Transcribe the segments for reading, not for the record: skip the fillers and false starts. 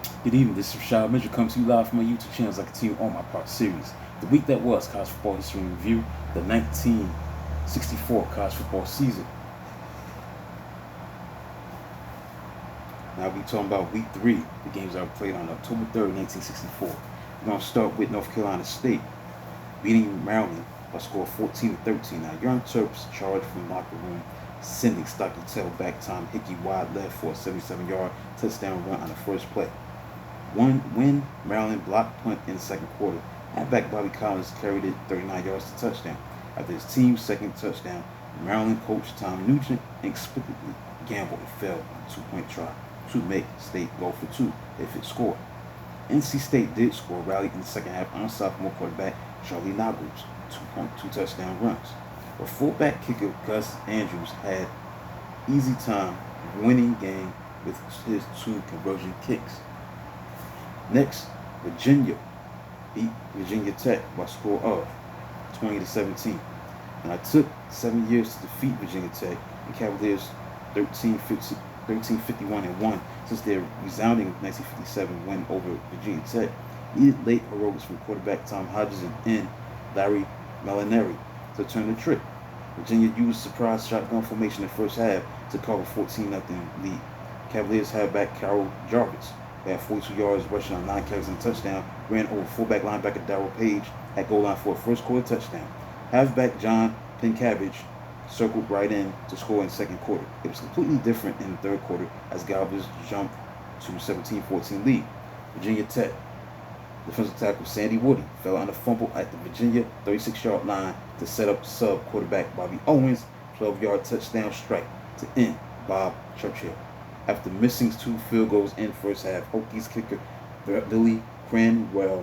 Good evening, this is Rashad Mitchell coming to you live from my YouTube channel as I continue on my part series. The week that was college football history review, the 1964 college football season. Now we'll be talking about week 3, the games that were played on October 3rd, 1964. We're going to start with North Carolina State beating Maryland by a score of 14-13. Now, Young Terps charged from the locker room, sending Stocky tailback Tom Hickey wide left for a 77-yard touchdown run on the first play. When Maryland blocked punt in the second quarter, halfback Bobby Collins carried it 39 yards to touchdown. After his team's second touchdown, Maryland coach Tom Nugent inexplicably gambled and failed on a two-point try to make State go for 2 if it scored. NC State did score, rallied in the second half on sophomore quarterback Charlie Nagel's 2 touchdown runs. But fullback kicker Gus Andrews had easy time winning game with his 2 conversion kicks. Next, Virginia beat Virginia Tech by a score of 20-17. And I took 7 years to defeat Virginia Tech, and Cavaliers 13-51-1 since their resounding 1957 win over Virginia Tech needed late heroics from quarterback Tom Hodges and Larry Molinari to turn the trick. Virginia used surprise shotgun formation in the first half to cover 14-0 lead. Cavaliers halfback Carol Jarvis had 42 yards rushing on 9 carries and a touchdown, ran over fullback linebacker Darrell Page at goal line for a first quarter touchdown. Halfback John Pencabbage circled right in to score in the second quarter. It was completely different in the third quarter as Galvez jumped to 17-14 lead. Virginia Tech defensive tackle Sandy Woody fell on a fumble at the Virginia 36-yard line to set up sub quarterback Bobby Owens' 12-yard touchdown strike to end Bob Churchill. After missing 2 field goals in the first half, Hokies kicker Billy Cranwell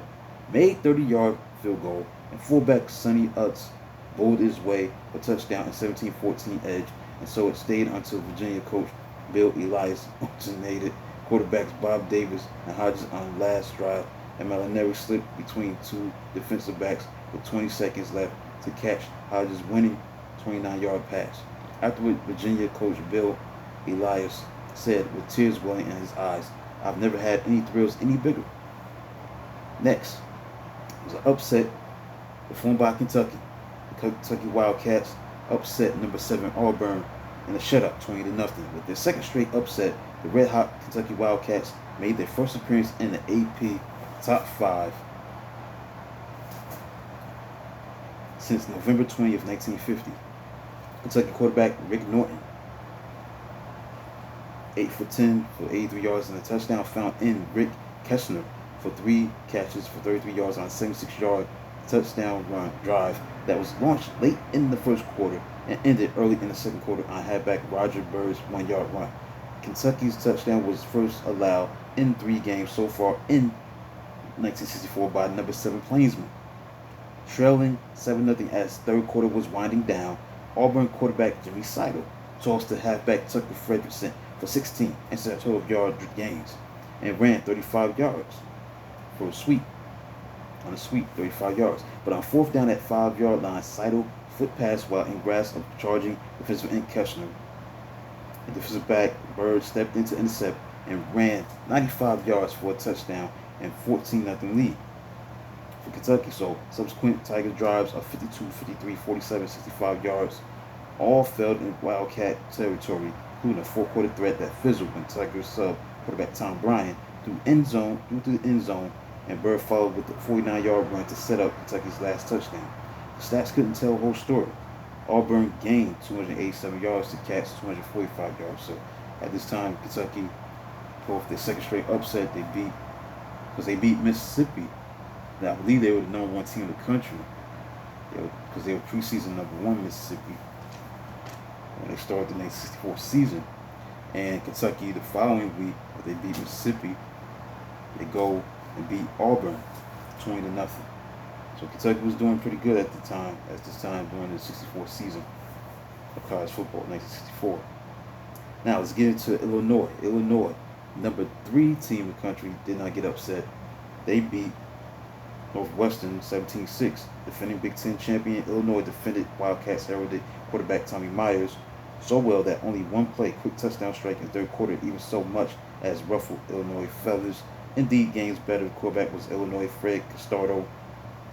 made 30-yard field goal, and fullback Sonny Utz bowled his way a touchdown in 17-14 edge, and so it stayed until Virginia coach Bill Elias alternated quarterbacks Bob Davis and Hodges on the last drive, and Molinari slipped between 2 defensive backs with 20 seconds left to catch Hodges' winning 29-yard pass. Afterward, Virginia coach Bill Elias said with tears welling in his eyes, "I've never had any thrills any bigger." Next was an upset performed by Kentucky. The Kentucky Wildcats upset number 7 Auburn in a shutout 20-0. With their second straight upset, the red-hot Kentucky Wildcats made their first appearance in the AP Top 5 since November 20th, 1950. Kentucky quarterback Rick Norton, 8 for 10 for 83 yards and a touchdown, found in Rick Kessler for 3 catches for 33 yards on a 76-yard touchdown run drive that was launched late in the first quarter and ended early in the second quarter on halfback Roger Bird's 1-yard run. Kentucky's touchdown was first allowed in 3 games so far in 1964 by number 7 Plainsman. Trailing 7-0 as third quarter was winding down, Auburn quarterback Jimmy Seidel tossed to halfback Tucker Frederickson for 16 instead of 12-yard gains and ran 35 yards for a sweep. On a sweep, 35 yards. But on 4th down at 5-yard line, Seidel foot passed while in grasp of charging defensive end Kessler. The defensive back Bird stepped into intercept and ran 95 yards for a touchdown and 14-0 lead for Kentucky. So subsequent Tiger drives of 52, 53, 47, 65 yards all failed in Wildcat territory, including a 4-quarter threat that fizzled when Tigers sub quarterback Tom Bryant threw to the end zone, and Bird followed with a 49-yard run to set up Kentucky's last touchdown. The stats couldn't tell the whole story. Auburn gained 287 yards to catch 245 yards. So at this time, Kentucky pulled their second straight upset. They beat Mississippi. Now, I believe they were the number 1 team in the country because they were preseason number 1 Mississippi when they started the 1964 season. And Kentucky the following week, they beat Mississippi. They go and beat Auburn 20-0. So Kentucky was doing pretty good at this time during the 64 season of college football, 1964. Now let's get into Illinois. Illinois, number 3 team in the country, did not get upset. They beat Northwestern 17-6. Defending Big Ten champion Illinois defended Wildcats heralded quarterback Tommy Myers so well that only one play, quick touchdown strike in the third quarter, even so much as ruffled Illinois feathers Indeed, games better. The quarterback was Illinois Fred Castardo,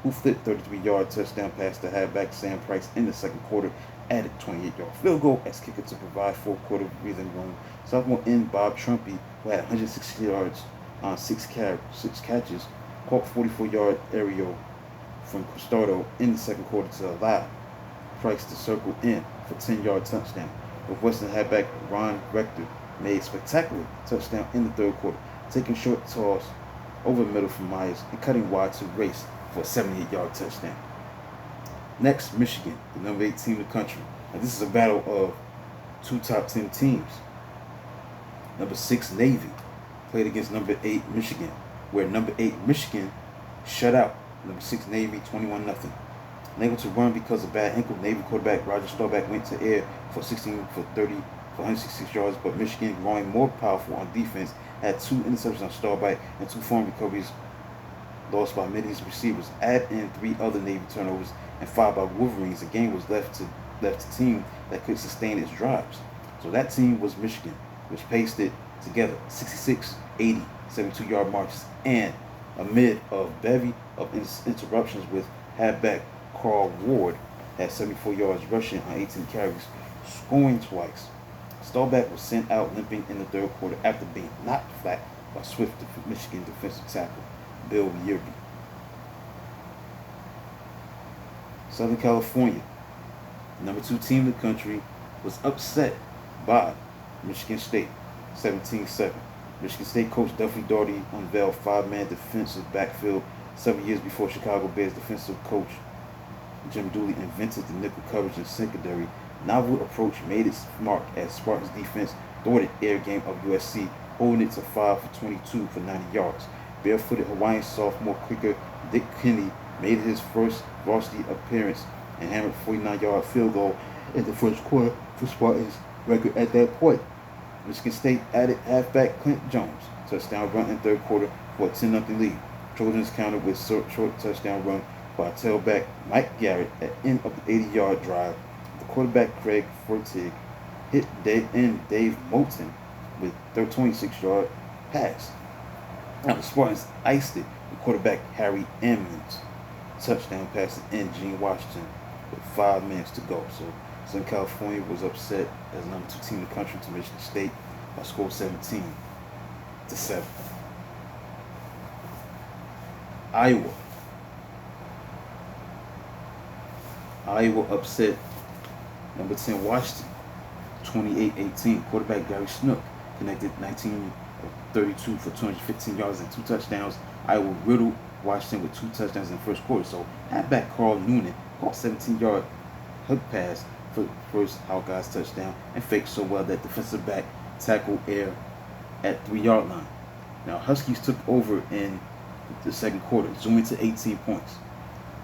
who flipped 33-yard touchdown pass to halfback Sam Price in the second quarter, added 28-yard field goal as kicker to provide fourth-quarter breathing room. Sophomore end Bob Trumpy, who had 160 yards on six catches, caught 44-yard aerial from Castardo in the second quarter to allow Price to circle in for 10-yard touchdown. Northwestern halfback Ron Rector made a spectacular touchdown in the third quarter, taking short toss over the middle from Myers and cutting wide to race for a 78-yard touchdown. Next, Michigan, the number 8 team in the country. Now, this is a battle of two top 10 teams. Number 6 Navy played against number 8 Michigan, where number 8 Michigan shut out number 6 Navy 21-0. Unable to run because of bad ankle, Navy quarterback Roger Staubach went to air for 16 for 30 for 166 yards, but Michigan, growing more powerful on defense, had 2 interceptions on Staubach and 2 form recoveries lost by Middy's receivers. Add in 3 other Navy turnovers and 5 by Wolverines. The game was left to team that could sustain its drives. So that team was Michigan, which paced it together 66, 80, 72-yard marches, and amid a bevy of interruptions with halfback Carl Ward had 74 yards rushing on 18 carries, scoring twice. Staubach was sent out limping in the third quarter after being knocked flat by swift Michigan defensive tackle Bill Yearby. Southern California, the number 2 team in the country, was upset by Michigan State, 17-7. Michigan State coach Duffy Daugherty unveiled 5-man defensive backfield 7 years before Chicago Bears defensive coach Jim Dooley invented the nickel coverage and secondary. Novel approach made its mark as Spartans defense thwarted air game of USC, holding it to 5 for 22 for 90 yards. Barefooted Hawaiian sophomore kicker Dick Kennedy made his first varsity appearance and hammered a 49-yard field goal in the first quarter for Spartans record at that point. Michigan State added halfback Clint Jones, touchdown run in third quarter for a 10-0 lead. Trojans countered with short touchdown run by tailback Mike Garrett at end of the 80-yard drive. The quarterback Craig Fortig hit Dave Moulton with their 26-yard pass. Now the Spartans iced it with quarterback Harry Emmons touchdown pass to end Gene Washington with 5 minutes to go. So Southern California was upset as number 2 team in the country to Michigan State by score 17-7. Iowa upset number 10 Washington 28-18. Quarterback Gary Snook connected 19 of 32 for 215 yards and 2 touchdowns. Iowa riddled Washington with 2 touchdowns in the first quarter. So halfback Carl Noonan caught 17-yard hook pass for the first Hawkeyes touchdown and faked so well that defensive back tackled air at 3-yard line. Now Huskies took over in the second quarter, zooming to 18 points.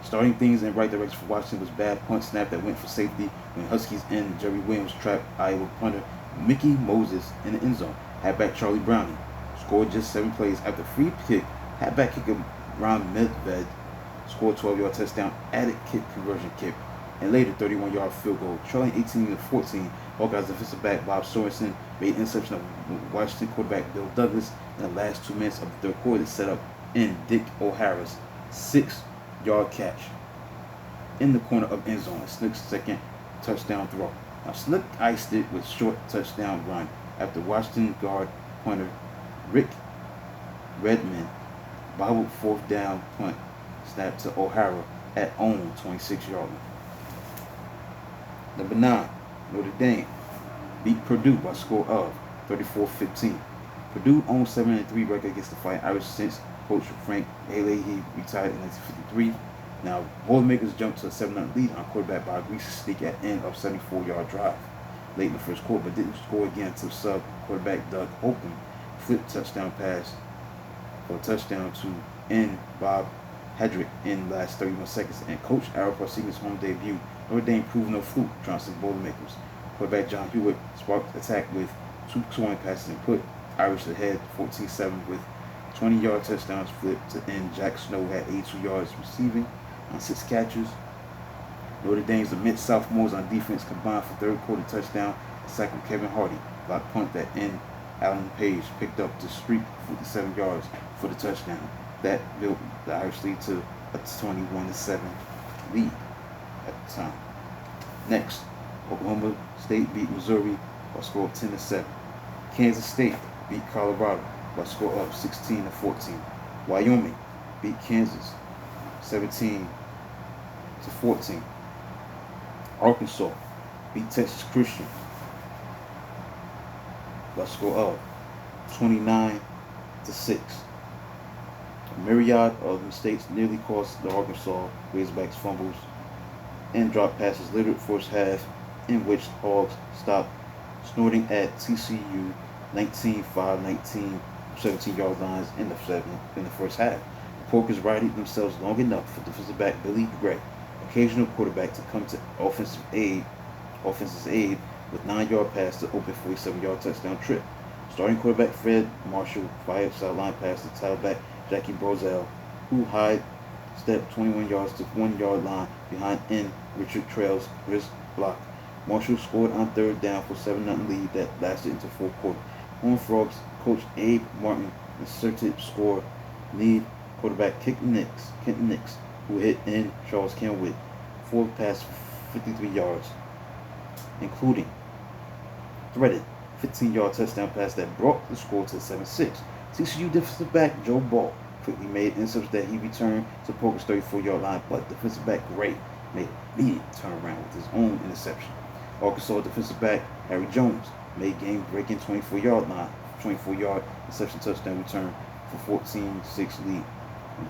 Starting things in the right direction for Washington was bad punt snap that went for safety when Huskies end Jerry Williams trapped Iowa punter Mickey Moses in the end zone. Halfback Charlie Browning scored just 7 plays after free kick. Halfback kicker Ron Medved scored 12-yard touchdown, added kick conversion kick, and later 31-yard field goal. Trailing 18-14, Hawkeyes defensive back Bob Sorensen made interception of Washington quarterback Bill Douglas in the last 2 minutes of the third quarter to set up in Dick O'Hara's 6-yard catch in the corner of end zone. Snook's second touchdown throw. Now Snook iced it with short touchdown run after Washington guard punter Rick Redmond bobbled 4th down punt snap to O'Hara at own 26-yard line. Number 9, Notre Dame beat Purdue by score of 34-15. Purdue owns 7-3 record against the Fighting Irish since coach Frank Leahy retired in 1953. Now, Boilermakers jumped to a 7-0 lead on quarterback by a greasy sneak at end of 74-yard drive late in the first quarter, but didn't score again until sub quarterback Doug Holcomb flipped touchdown pass for a touchdown to end Bob Hedrick in the last 31 seconds. And coach Ara Parsega's home debut, Notre Dame proved no fluke, trouncing Boilermakers. Quarterback John Hewitt sparked attack with 2 scoring passes and put Irish ahead 14-7 with 20-yard touchdowns flipped to end. Jack Snow had 82 yards receiving on 6 catches. Notre Dame's mid-sophomores on defense combined for third quarter touchdown. A sack from Kevin Hardy, blocked punt that end Alan Page picked up the streak 57 yards for the touchdown. That built the Irish lead to a 21-7 lead at the time. Next, Oklahoma State beat Missouri by a score of 10-7. Kansas State beat Colorado by a score of 16-14. Wyoming beat Kansas 17-14. Arkansas beat Texas Christian by a score of 29-6. A myriad of mistakes nearly cost the Arkansas Razorbacks fumbles and drop passes littered first half, in which Hogs stopped snorting at TCU 19-5, 19, 17-yard lines in the first half. The Porkers righted themselves long enough for defensive back Billy Gray, occasional quarterback, to come to offensive aid with 9-yard pass to open 47-yard touchdown trip. Starting quarterback Fred Marshall fired sideline pass to tailback Jackie Brozell, who stepped 21 yards to 1-yard line behind end Richard Trail's wrist block. Marshall scored on third down for 7-0 lead that lasted into fourth quarter. Horned Frogs coach Abe Martin inserted score lead quarterback Kenton Nix, who hit in Charles Kenwood 4 passes for 53 yards, including threaded 15-yard touchdown pass that brought the score to 7-6. TCU defensive back Joe Ball quickly made intercepts that he returned to Porter's 34-yard line, but defensive back Gray made a big turnaround with his own interception. Arkansas defensive back Harry Jones made game-breaking 24-yard interception touchdown return for 14-6 lead.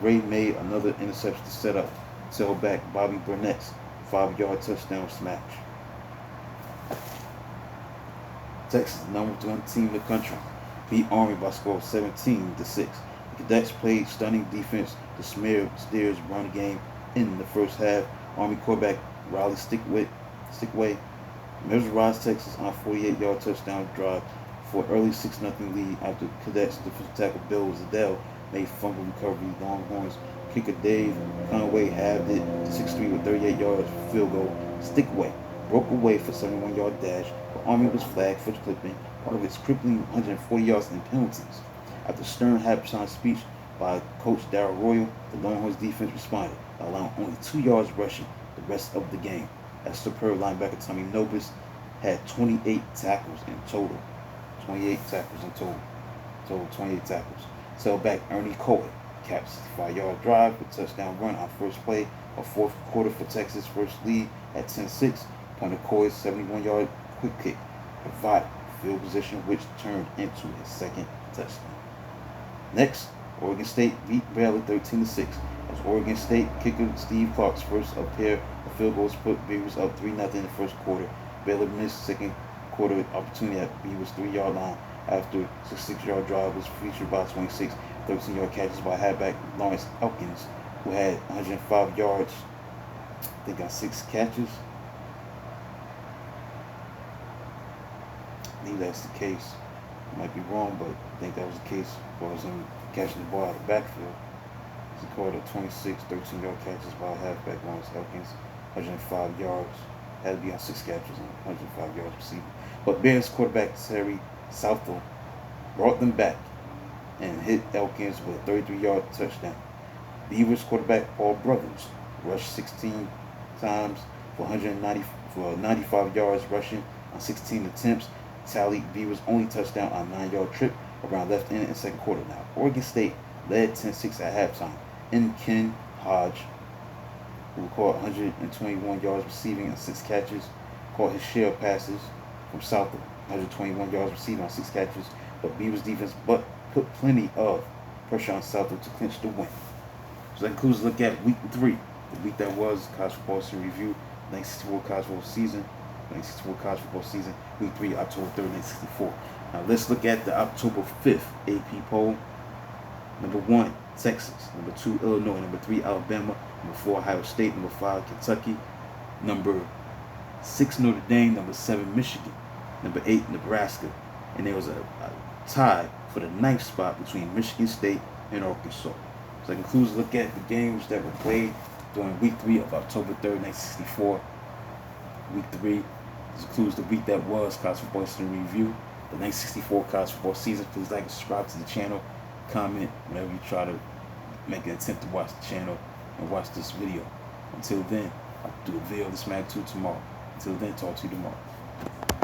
Gray made another interception to set up tailback Bobby Burnett's 5-yard touchdown smash. Texas, the number 1 team in the country, beat Army by a score of 17-6. The Cadets played stunning defense to smear Steers' run game in the first half. Army quarterback Riley Stickway mesmerized Texas on a 48-yard touchdown drive for an early 6-0 lead after Cadets defensive tackle Bill Zadell made fumble recovery. Longhorns kicker Dave Conway halved it to 6-3 with 38 yards for field goal. Stickway broke away for a 71-yard dash, but Army was flagged for clipping part of its crippling 140 yards in penalties. After stern halftime speech by coach Darrell Royal, the Longhorns defense responded, allowing only 2 yards rushing the rest of the game, as superb linebacker Tommy Nobis had 28 tackles in total. 28 tackles. Tailback Ernie Coy caps a 5-yard drive with a touchdown run on first play of fourth quarter for Texas' first lead at 10-6. Pointed Coy's 71-yard quick kick provided field position, which turned into his second touchdown. Next, Oregon State beat Baylor 13-6 as Oregon State kicker Steve Clark's first pair of field goals put Beavers up 3-0 in the first quarter. Baylor missed second quarter opportunity at Beavers' 3-yard line after a 66-yard drive was featured by 26 13-yard catches by halfback Lawrence Elkins, who had 105 yards, I think, on 6 catches. I believe that's the case. I might be wrong, but I think that was the case as far as him catching the ball out of the backfield. He scored 26 13-yard catches by halfback Lawrence Elkins, 105 yards. Had to be on 6 catches and 105 yards receiving. But Bears quarterback Terry Southwell brought them back and hit Elkins with a 33-yard touchdown. Beavers quarterback Paul Brothers rushed 16 times for 95 yards rushing on 16 attempts. Tallied Beavers' only touchdown on a 9-yard trip around left end in the second quarter. Now, Oregon State led 10-6 at halftime. And Ken Hodge, who caught 121 yards receiving on 6 catches, caught his share of passes from Southwell, 121 yards receiving on 6 catches, but Beavers defense put plenty of pressure on Southwell to clinch the win. So that concludes a look at week 3, the week that was college football season review, 1964 college football season, week 3, October 3rd, 1964. Now let's look at the October 5th AP poll. Number 1, Texas. Number 2, Illinois. Number 3, Alabama. Number 4, Ohio State. Number 5, Kentucky. Number 6, Notre Dame. Number 7, Michigan. Number 8, Nebraska. And there was a tie for the 9th spot between Michigan State and Arkansas. So that concludes a look at the games that were played during week 3 of October 3rd, 1964. Week 3 includes the week that was college football history review, the next 64 college football season. Please like and subscribe to the channel. Comment whenever you try to make an attempt to watch the channel and watch this video. Until then, I'll do a video of this magnitude tomorrow. Until then, talk to you tomorrow.